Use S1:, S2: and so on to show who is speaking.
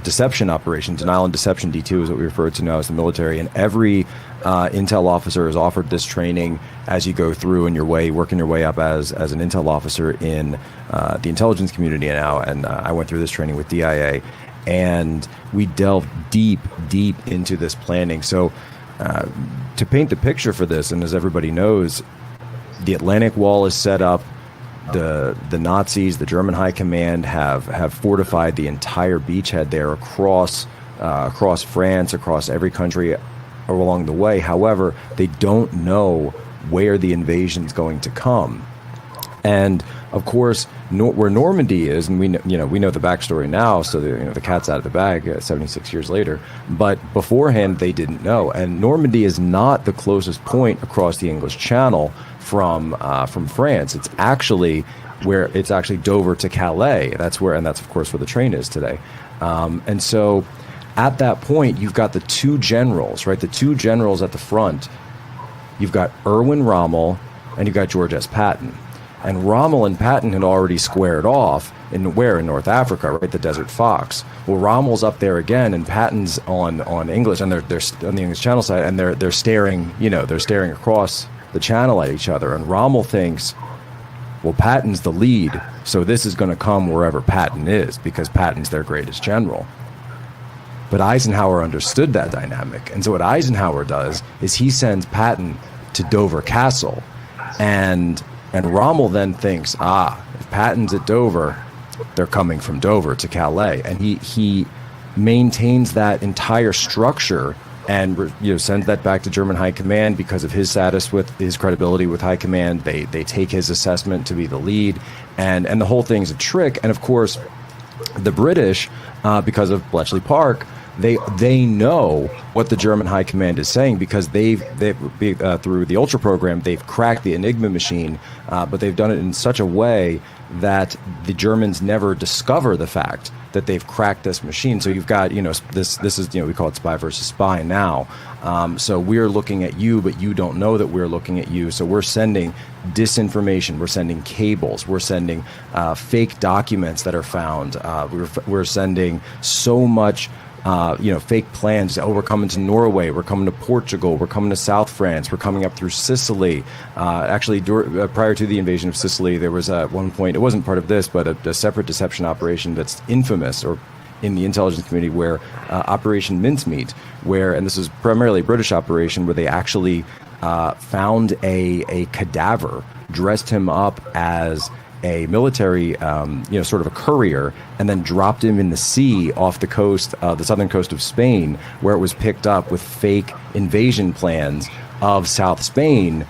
S1: deception operation. Denial and deception, D2 is what we refer to now as the military, and every intel officer is offered this training as you go through in your way, working your way up as an intel officer in the intelligence community now. And I went through this training with DIA, and we delved deep into this planning. So to paint the picture for this, and as everybody knows, the Atlantic Wall is set up. The Nazis, the German high command, have fortified the entire beachhead there across France, across every country along the way. However, they don't know where the invasion's going to come. And of course, where Normandy is, and we know the backstory now, so the cat's out of the bag 76 years later. But beforehand, they didn't know. And Normandy is not the closest point across the English Channel from France. It's actually Dover to Calais. That's of course where the train is today. And so, at that point, you've got the two generals, right? The two generals at the front. You've got Erwin Rommel and you've got George S. Patton. And Rommel and Patton had already squared off in North Africa, right? The Desert Fox. Well, Rommel's up there again, and Patton's on English, and they're on the English Channel side, and they're staring across the channel at each other. And Rommel thinks, well, Patton's the lead, so this is going to come wherever Patton is, because Patton's their greatest general. But Eisenhower understood that dynamic, and so what Eisenhower does is he sends Patton to Dover Castle, and Rommel then thinks, if Patton's at Dover, they're coming from Dover to Calais. And he maintains that entire structure and sends that back to German High Command because of his status with his credibility with High Command. They take his assessment to be the lead, and the whole thing's a trick. And of course, the British, because of Bletchley Park, they know what the German High Command is saying, because they've through the Ultra program, they've cracked the Enigma machine, but they've done it in such a way that the Germans never discover the fact that they've cracked this machine. So you've got, this is, we call it spy versus spy now. So we're looking at you, but you don't know that we're looking at you. So we're sending disinformation, we're sending cables, we're sending fake documents that are found. We're sending so much fake plans. We're coming to Norway, we're coming to Portugal, we're coming to South France, we're coming up through Sicily. Prior to the invasion of Sicily, there was at one point, it wasn't part of this, but a separate deception operation that's infamous, or in the intelligence community, where Operation Mincemeat, and this is primarily a British operation, where they actually found a cadaver, dressed him up as a military, sort of a courier, and then dropped him in the sea off the coast, the southern coast of Spain, where it was picked up with fake invasion plans of South Spain,